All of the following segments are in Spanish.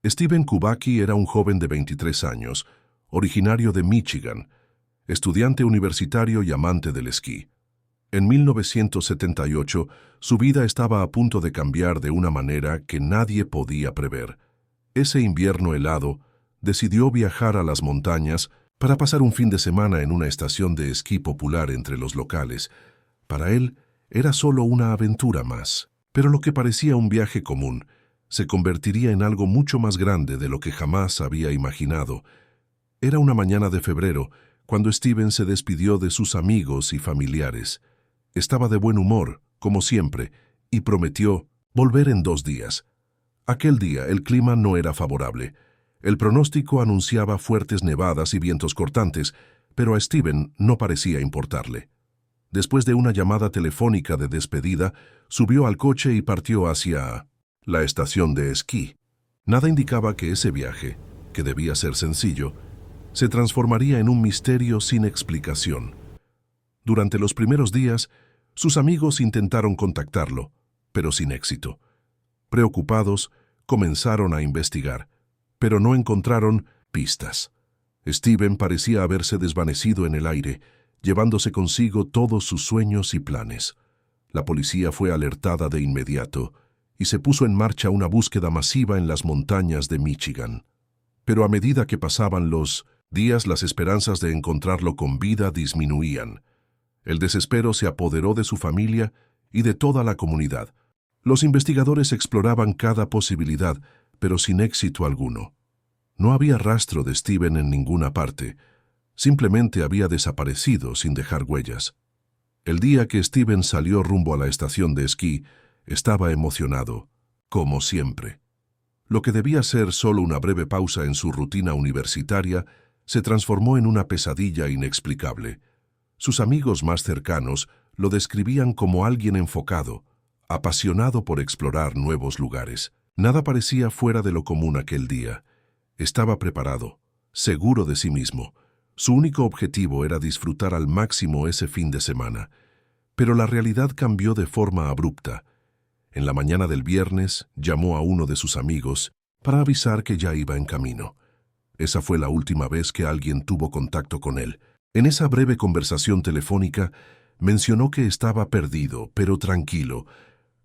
Steven Kubacki era un joven de 23 años, originario de Michigan, estudiante universitario y amante del esquí. En 1978, su vida estaba a punto de cambiar de una manera que nadie podía prever. Ese invierno helado, decidió viajar a las montañas para pasar un fin de semana en una estación de esquí popular entre los locales. Para él, era solo una aventura más, pero lo que parecía un viaje común se convertiría en algo mucho más grande de lo que jamás había imaginado. Era una mañana de febrero, cuando Steven se despidió de sus amigos y familiares. Estaba de buen humor, como siempre, y prometió volver en 2 días. Aquel día el clima no era favorable. El pronóstico anunciaba fuertes nevadas y vientos cortantes, pero a Steven no parecía importarle. Después de una llamada telefónica de despedida, subió al coche y partió hacia la estación de esquí. Nada indicaba que ese viaje, que debía ser sencillo, se transformaría en un misterio sin explicación. Durante los primeros días, sus amigos intentaron contactarlo, pero sin éxito. Preocupados, comenzaron a investigar, pero no encontraron pistas. Steven parecía haberse desvanecido en el aire, llevándose consigo todos sus sueños y planes. La policía fue alertada de inmediato y se puso en marcha una búsqueda masiva en las montañas de Michigan. Pero a medida que pasaban los días, las esperanzas de encontrarlo con vida disminuían. El desespero se apoderó de su familia y de toda la comunidad. Los investigadores exploraban cada posibilidad, pero sin éxito alguno. No había rastro de Steven en ninguna parte. Simplemente había desaparecido sin dejar huellas. El día que Steven salió rumbo a la estación de esquí, estaba emocionado, como siempre. Lo que debía ser solo una breve pausa en su rutina universitaria se transformó en una pesadilla inexplicable. Sus amigos más cercanos lo describían como alguien enfocado, apasionado por explorar nuevos lugares. Nada parecía fuera de lo común aquel día. Estaba preparado, seguro de sí mismo. Su único objetivo era disfrutar al máximo ese fin de semana. Pero la realidad cambió de forma abrupta. En la mañana del viernes, llamó a uno de sus amigos para avisar que ya iba en camino. Esa fue la última vez que alguien tuvo contacto con él. En esa breve conversación telefónica, mencionó que estaba perdido, pero tranquilo,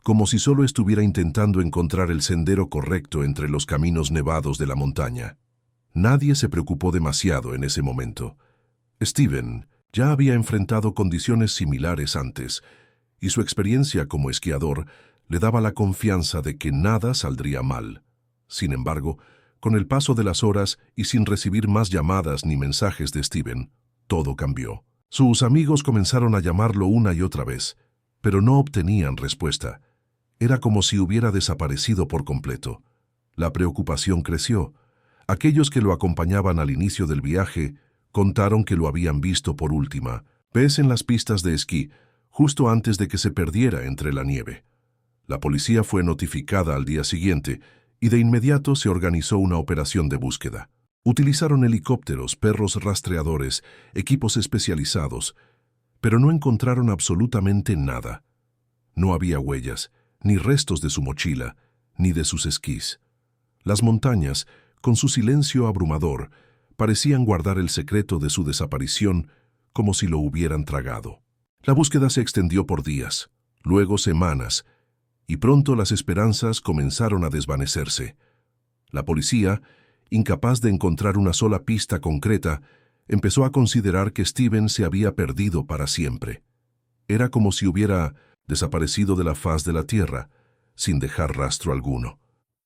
como si solo estuviera intentando encontrar el sendero correcto entre los caminos nevados de la montaña. Nadie se preocupó demasiado en ese momento. Steven ya había enfrentado condiciones similares antes, y su experiencia como esquiador le daba la confianza de que nada saldría mal. Sin embargo, con el paso de las horas y sin recibir más llamadas ni mensajes de Steven, todo cambió. Sus amigos comenzaron a llamarlo una y otra vez, pero no obtenían respuesta. Era como si hubiera desaparecido por completo. La preocupación creció. Aquellos que lo acompañaban al inicio del viaje contaron que lo habían visto por última vez en las pistas de esquí, justo antes de que se perdiera entre la nieve. La policía fue notificada al día siguiente y de inmediato se organizó una operación de búsqueda. Utilizaron helicópteros, perros rastreadores, equipos especializados, pero no encontraron absolutamente nada. No había huellas, ni restos de su mochila, ni de sus esquís. Las montañas, con su silencio abrumador, parecían guardar el secreto de su desaparición como si lo hubieran tragado. La búsqueda se extendió por días, luego semanas, y pronto las esperanzas comenzaron a desvanecerse. La policía, incapaz de encontrar una sola pista concreta, empezó a considerar que Steven se había perdido para siempre. Era como si hubiera desaparecido de la faz de la tierra, sin dejar rastro alguno.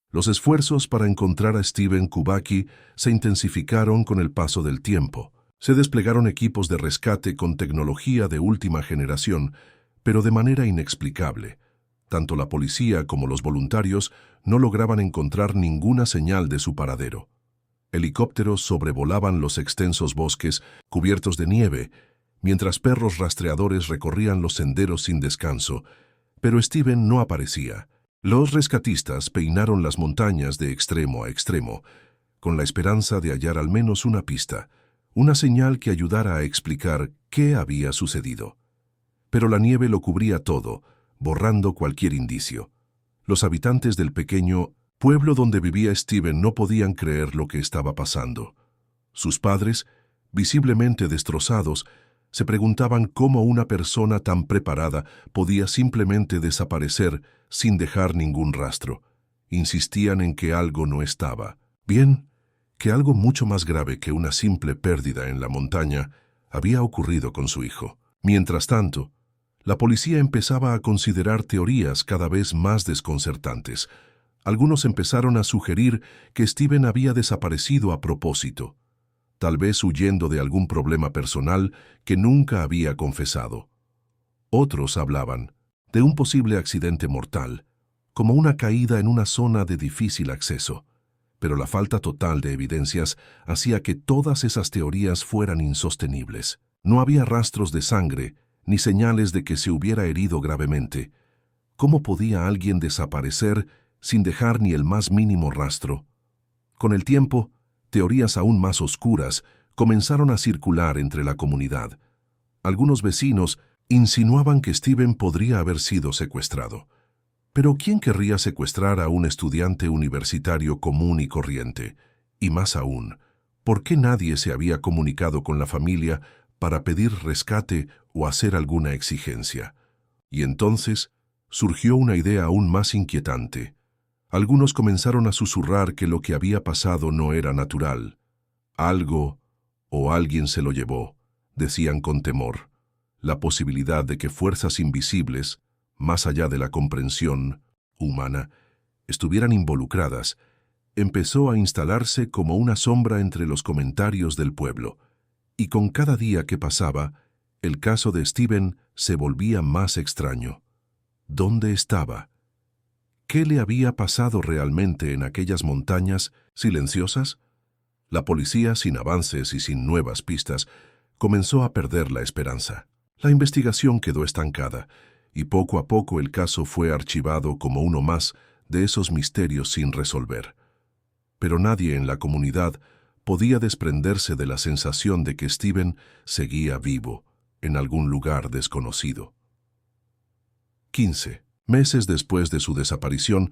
Los esfuerzos para encontrar a Steven Kubacki se intensificaron con el paso del tiempo. Se desplegaron equipos de rescate con tecnología de última generación, pero de manera inexplicable. Tanto la policía como los voluntarios no lograban encontrar ninguna señal de su paradero. Helicópteros sobrevolaban los extensos bosques cubiertos de nieve, mientras perros rastreadores recorrían los senderos sin descanso, pero Steven no aparecía. Los rescatistas peinaron las montañas de extremo a extremo, con la esperanza de hallar al menos una pista, una señal que ayudara a explicar qué había sucedido. Pero la nieve lo cubría todo, borrando cualquier indicio. Los habitantes del pequeño pueblo donde vivía Steven, no podían creer lo que estaba pasando. Sus padres, visiblemente destrozados, se preguntaban cómo una persona tan preparada podía simplemente desaparecer sin dejar ningún rastro. Insistían en que algo no estaba bien, que algo mucho más grave que una simple pérdida en la montaña había ocurrido con su hijo. Mientras tanto, la policía empezaba a considerar teorías cada vez más desconcertantes. Algunos empezaron a sugerir que Steven había desaparecido a propósito, tal vez huyendo de algún problema personal que nunca había confesado. Otros hablaban de un posible accidente mortal, como una caída en una zona de difícil acceso, pero la falta total de evidencias hacía que todas esas teorías fueran insostenibles. No había rastros de sangre ni señales de que se hubiera herido gravemente. ¿Cómo podía alguien desaparecer sin dejar ni el más mínimo rastro? Con el tiempo, teorías aún más oscuras comenzaron a circular entre la comunidad. Algunos vecinos insinuaban que Steven podría haber sido secuestrado. Pero ¿quién querría secuestrar a un estudiante universitario común y corriente? Y más aún, ¿por qué nadie se había comunicado con la familia para pedir rescate o hacer alguna exigencia? Y entonces surgió una idea aún más inquietante. Algunos comenzaron a susurrar que lo que había pasado no era natural. Algo o alguien se lo llevó, decían con temor. La posibilidad de que fuerzas invisibles, más allá de la comprensión humana, estuvieran involucradas, empezó a instalarse como una sombra entre los comentarios del pueblo, y con cada día que pasaba, el caso de Steven se volvía más extraño. ¿Dónde estaba? ¿Qué le había pasado realmente en aquellas montañas silenciosas? La policía, sin avances y sin nuevas pistas, comenzó a perder la esperanza. La investigación quedó estancada, y poco a poco el caso fue archivado como uno más de esos misterios sin resolver. Pero nadie en la comunidad podía desprenderse de la sensación de que Steven seguía vivo en algún lugar desconocido. 15 meses después de su desaparición,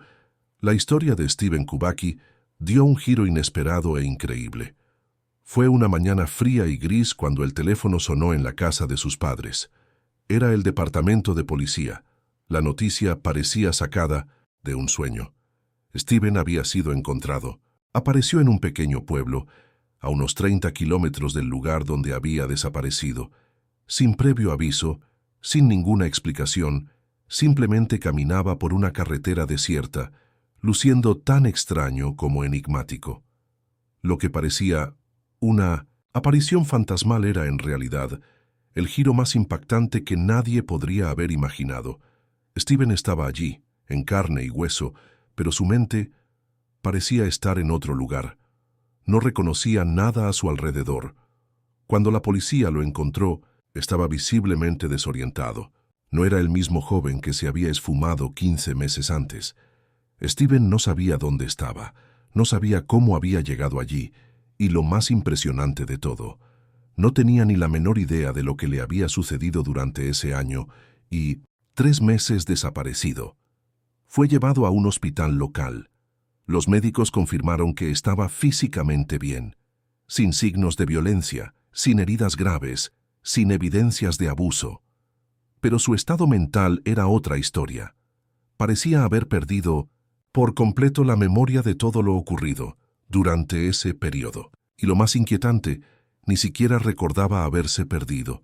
la historia de Steven Kubacki dio un giro inesperado e increíble. Fue una mañana fría y gris cuando el teléfono sonó en la casa de sus padres. Era el departamento de policía. La noticia parecía sacada de un sueño. Steven había sido encontrado. Apareció en un pequeño pueblo, a unos 30 kilómetros del lugar donde había desaparecido. Sin previo aviso, sin ninguna explicación, simplemente caminaba por una carretera desierta, luciendo tan extraño como enigmático. Lo que parecía una aparición fantasmal era en realidad el giro más impactante que nadie podría haber imaginado. Steven estaba allí, en carne y hueso, pero su mente parecía estar en otro lugar. No reconocía nada a su alrededor. Cuando la policía lo encontró, estaba visiblemente desorientado. No era el mismo joven que se había esfumado 15 meses antes. Steven no sabía dónde estaba, no sabía cómo había llegado allí, y lo más impresionante de todo, no tenía ni la menor idea de lo que le había sucedido durante ese año y 3 meses desaparecido. Fue llevado a un hospital local. Los médicos confirmaron que estaba físicamente bien, sin signos de violencia, sin heridas graves, sin evidencias de abuso. Pero su estado mental era otra historia. Parecía haber perdido por completo la memoria de todo lo ocurrido durante ese periodo. Y lo más inquietante, ni siquiera recordaba haberse perdido.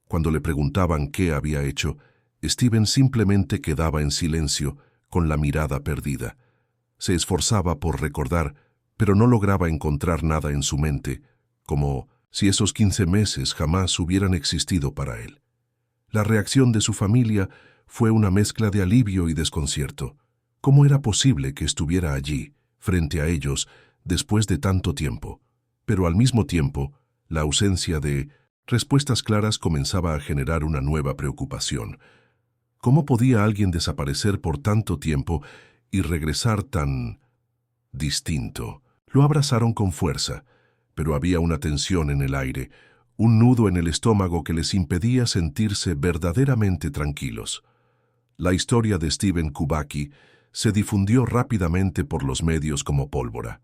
Cuando le preguntaban qué había hecho, Steven simplemente quedaba en silencio, con la mirada perdida. Se esforzaba por recordar, pero no lograba encontrar nada en su mente, como si esos 15 meses jamás hubieran existido para él. La reacción de su familia fue una mezcla de alivio y desconcierto. ¿Cómo era posible que estuviera allí, frente a ellos, después de tanto tiempo? Pero al mismo tiempo, la ausencia de respuestas claras comenzaba a generar una nueva preocupación. ¿Cómo podía alguien desaparecer por tanto tiempo y regresar tan distinto? Lo abrazaron con fuerza, pero había una tensión en el aire, un nudo en el estómago que les impedía sentirse verdaderamente tranquilos. La historia de Steven Kubacki se difundió rápidamente por los medios como pólvora.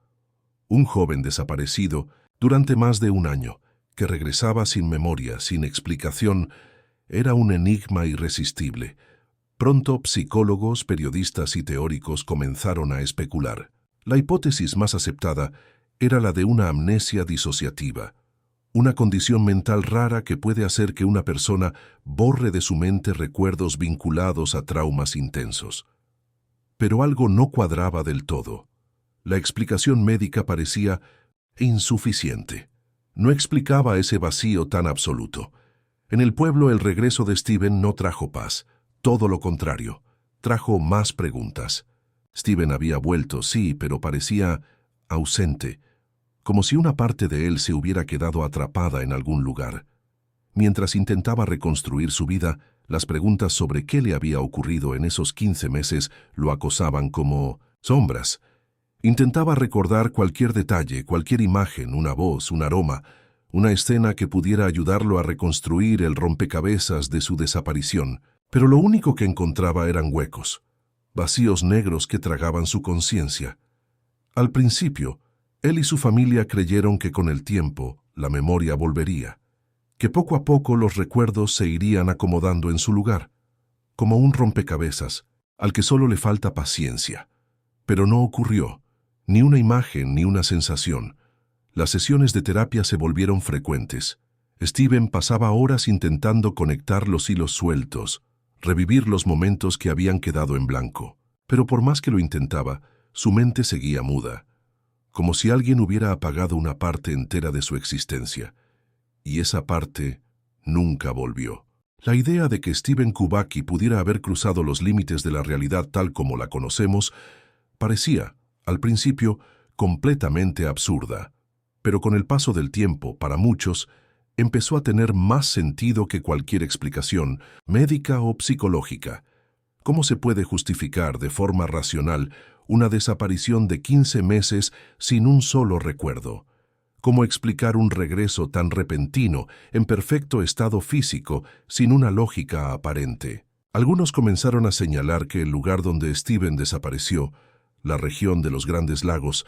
Un joven desaparecido durante más de un año, que regresaba sin memoria, sin explicación, era un enigma irresistible. Pronto psicólogos, periodistas y teóricos comenzaron a especular. La hipótesis más aceptada era la de una amnesia disociativa, una condición mental rara que puede hacer que una persona borre de su mente recuerdos vinculados a traumas intensos. Pero algo no cuadraba del todo. La explicación médica parecía insuficiente. No explicaba ese vacío tan absoluto. En el pueblo el regreso de Steven no trajo paz. Todo lo contrario, trajo más preguntas. Steven había vuelto, sí, pero parecía ausente, como si una parte de él se hubiera quedado atrapada en algún lugar. Mientras intentaba reconstruir su vida, las preguntas sobre qué le había ocurrido en esos 15 meses lo acosaban como sombras. Intentaba recordar cualquier detalle, cualquier imagen, una voz, un aroma, una escena que pudiera ayudarlo a reconstruir el rompecabezas de su desaparición, pero lo único que encontraba eran huecos, vacíos negros que tragaban su conciencia. Al principio, él y su familia creyeron que con el tiempo la memoria volvería, que poco a poco los recuerdos se irían acomodando en su lugar, como un rompecabezas al que solo le falta paciencia. Pero no ocurrió, ni una imagen ni una sensación. Las sesiones de terapia se volvieron frecuentes. Steven pasaba horas intentando conectar los hilos sueltos, revivir los momentos que habían quedado en blanco. Pero por más que lo intentaba, su mente seguía muda, como si alguien hubiera apagado una parte entera de su existencia. Y esa parte nunca volvió. La idea de que Steven Kubacki pudiera haber cruzado los límites de la realidad tal como la conocemos parecía, al principio, completamente absurda. Pero con el paso del tiempo, para muchos, empezó a tener más sentido que cualquier explicación, médica o psicológica. ¿Cómo se puede justificar de forma racional una desaparición de 15 meses sin un solo recuerdo? ¿Cómo explicar un regreso tan repentino, en perfecto estado físico, sin una lógica aparente? Algunos comenzaron a señalar que el lugar donde Steven desapareció, la región de los Grandes Lagos,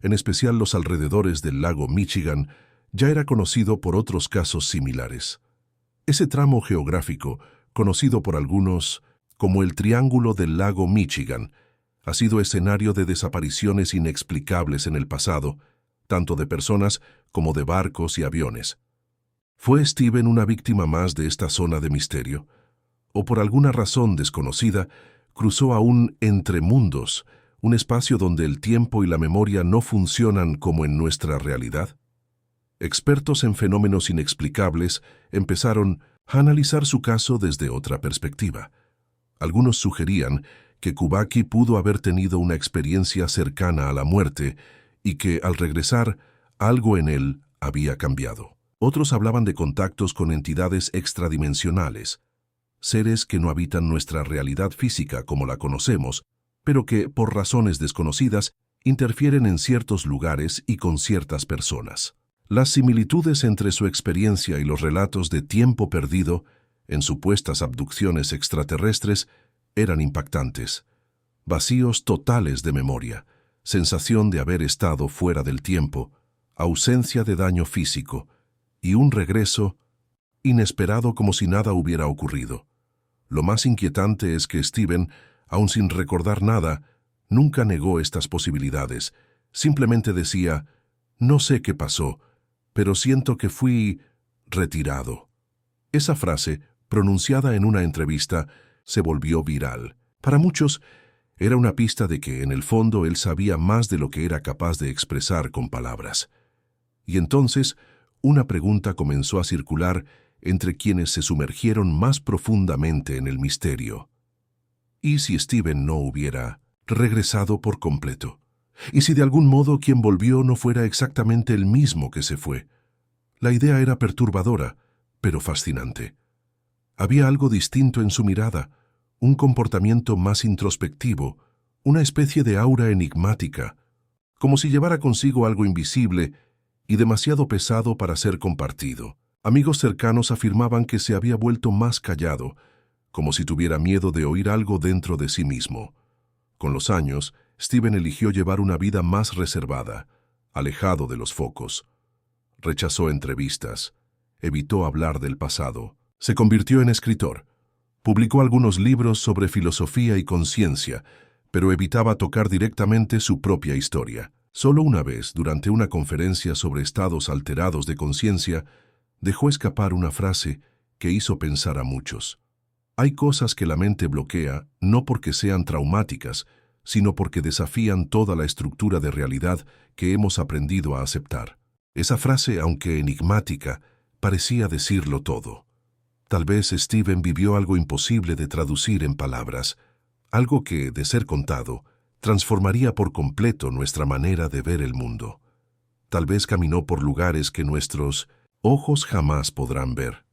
en especial los alrededores del lago Michigan, ya era conocido por otros casos similares. Ese tramo geográfico, conocido por algunos como el Triángulo del lago Michigan, ha sido escenario de desapariciones inexplicables en el pasado, tanto de personas como de barcos y aviones. ¿Fue Steven una víctima más de esta zona de misterio? ¿O por alguna razón desconocida, cruzó a un entremundos, un espacio donde el tiempo y la memoria no funcionan como en nuestra realidad? Expertos en fenómenos inexplicables empezaron a analizar su caso desde otra perspectiva. Algunos sugerían que Kubacki pudo haber tenido una experiencia cercana a la muerte y que, al regresar, algo en él había cambiado. Otros hablaban de contactos con entidades extradimensionales, seres que no habitan nuestra realidad física como la conocemos, pero que, por razones desconocidas, interfieren en ciertos lugares y con ciertas personas. Las similitudes entre su experiencia y los relatos de tiempo perdido en supuestas abducciones extraterrestres eran impactantes. Vacíos totales de memoria, sensación de haber estado fuera del tiempo, ausencia de daño físico y un regreso inesperado como si nada hubiera ocurrido. Lo más inquietante es que Steven, aun sin recordar nada, nunca negó estas posibilidades. Simplemente decía, no sé qué pasó, pero siento que fui retirado. Esa frase, pronunciada en una entrevista, se volvió viral. Para muchos, era una pista de que, en el fondo, él sabía más de lo que era capaz de expresar con palabras. Y entonces, una pregunta comenzó a circular entre quienes se sumergieron más profundamente en el misterio. ¿Y si Steven no hubiera regresado por completo? ¿Y si de algún modo quien volvió no fuera exactamente el mismo que se fue? La idea era perturbadora, pero fascinante. Había algo distinto en su mirada, un comportamiento más introspectivo, una especie de aura enigmática, como si llevara consigo algo invisible y demasiado pesado para ser compartido. Amigos cercanos afirmaban que se había vuelto más callado, como si tuviera miedo de oír algo dentro de sí mismo, Con los años, Steven eligió llevar una vida más reservada, alejado de los focos. Rechazó entrevistas, evitó hablar del pasado. Se convirtió en escritor. Publicó algunos libros sobre filosofía y conciencia, pero evitaba tocar directamente su propia historia. Solo una vez, durante una conferencia sobre estados alterados de conciencia, dejó escapar una frase que hizo pensar a muchos. Hay cosas que la mente bloquea no porque sean traumáticas, sino porque desafían toda la estructura de realidad que hemos aprendido a aceptar. Esa frase, aunque enigmática, parecía decirlo todo. Tal vez Steven vivió algo imposible de traducir en palabras, algo que, de ser contado, transformaría por completo nuestra manera de ver el mundo. Tal vez caminó por lugares que nuestros ojos jamás podrán ver.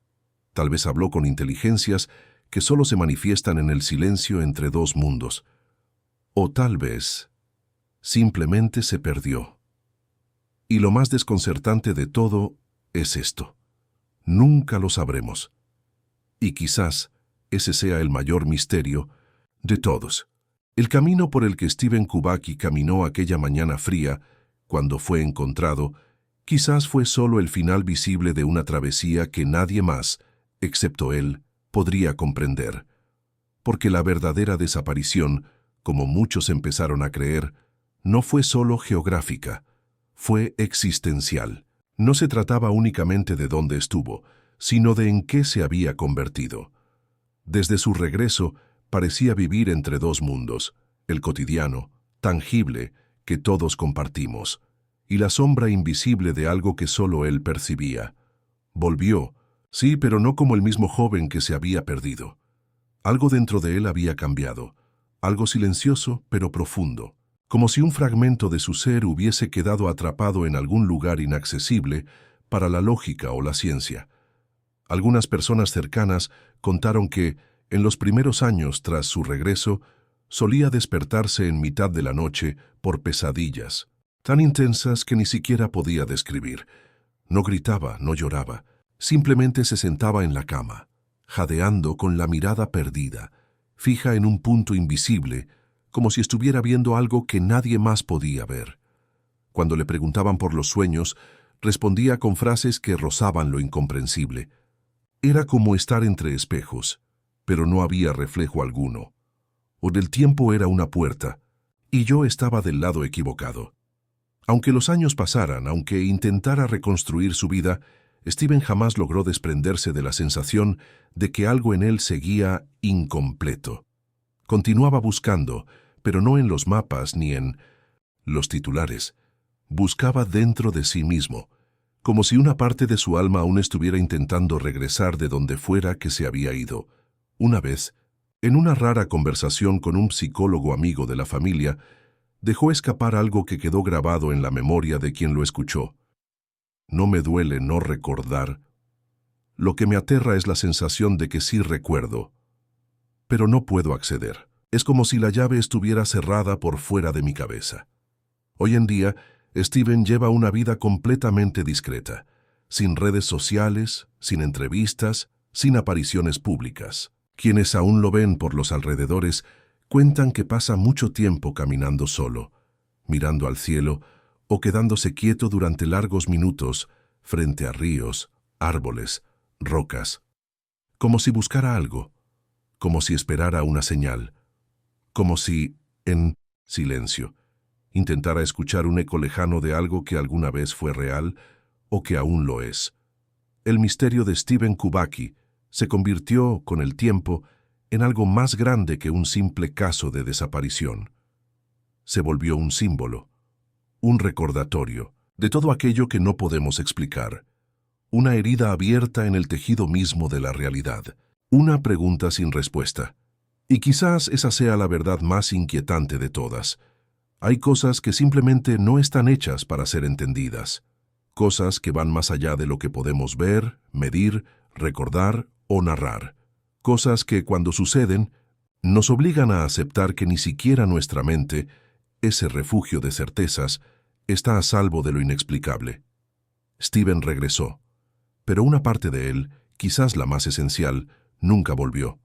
Tal vez habló con inteligencias que solo se manifiestan en el silencio entre dos mundos. O tal vez simplemente se perdió. Y lo más desconcertante de todo es esto. Nunca lo sabremos. Y quizás ese sea el mayor misterio de todos. El camino por el que Steven Kubacki caminó aquella mañana fría, cuando fue encontrado, quizás fue solo el final visible de una travesía que nadie más, excepto él, podría comprender. Porque la verdadera desaparición, como muchos empezaron a creer, no fue solo geográfica, fue existencial. No se trataba únicamente de dónde estuvo, sino de en qué se había convertido. Desde su regreso, parecía vivir entre dos mundos, el cotidiano, tangible, que todos compartimos, y la sombra invisible de algo que solo él percibía. Volvió, sí, pero no como el mismo joven que se había perdido. Algo dentro de él había cambiado, algo silencioso pero profundo, como si un fragmento de su ser hubiese quedado atrapado en algún lugar inaccesible para la lógica o la ciencia. Algunas personas cercanas contaron que, en los primeros años tras su regreso, solía despertarse en mitad de la noche por pesadillas, tan intensas que ni siquiera podía describir. No gritaba, no lloraba, simplemente se sentaba en la cama, jadeando con la mirada perdida, fija en un punto invisible, como si estuviera viendo algo que nadie más podía ver. Cuando le preguntaban por los sueños, respondía con frases que rozaban lo incomprensible. Era como estar entre espejos, pero no había reflejo alguno. O del tiempo era una puerta, y yo estaba del lado equivocado. Aunque los años pasaran, aunque intentara reconstruir su vida, Steven jamás logró desprenderse de la sensación de que algo en él seguía incompleto. Continuaba buscando, pero no en los mapas ni en los titulares. Buscaba dentro de sí mismo, como si una parte de su alma aún estuviera intentando regresar de donde fuera que se había ido. Una vez, en una rara conversación con un psicólogo amigo de la familia, dejó escapar algo que quedó grabado en la memoria de quien lo escuchó. No me duele no recordar. Lo que me aterra es la sensación de que sí recuerdo, pero no puedo acceder. Es como si la llave estuviera cerrada por fuera de mi cabeza. Hoy en día, Steven lleva una vida completamente discreta, sin redes sociales, sin entrevistas, sin apariciones públicas. Quienes aún lo ven por los alrededores cuentan que pasa mucho tiempo caminando solo, mirando al cielo o quedándose quieto durante largos minutos frente a ríos, árboles, rocas, como si buscara algo, como si esperara una señal, como si, en silencio, intentara escuchar un eco lejano de algo que alguna vez fue real o que aún lo es. El misterio de Steven Kubacki se convirtió, con el tiempo, en algo más grande que un simple caso de desaparición. Se volvió un símbolo, un recordatorio de todo aquello que no podemos explicar, una herida abierta en el tejido mismo de la realidad, una pregunta sin respuesta. Y quizás esa sea la verdad más inquietante de todas. Hay cosas que simplemente no están hechas para ser entendidas, cosas que van más allá de lo que podemos ver, medir, recordar o narrar, cosas que cuando suceden nos obligan a aceptar que ni siquiera nuestra mente, ese refugio de certezas, está a salvo de lo inexplicable. Steven regresó, pero una parte de él, quizás la más esencial, nunca volvió.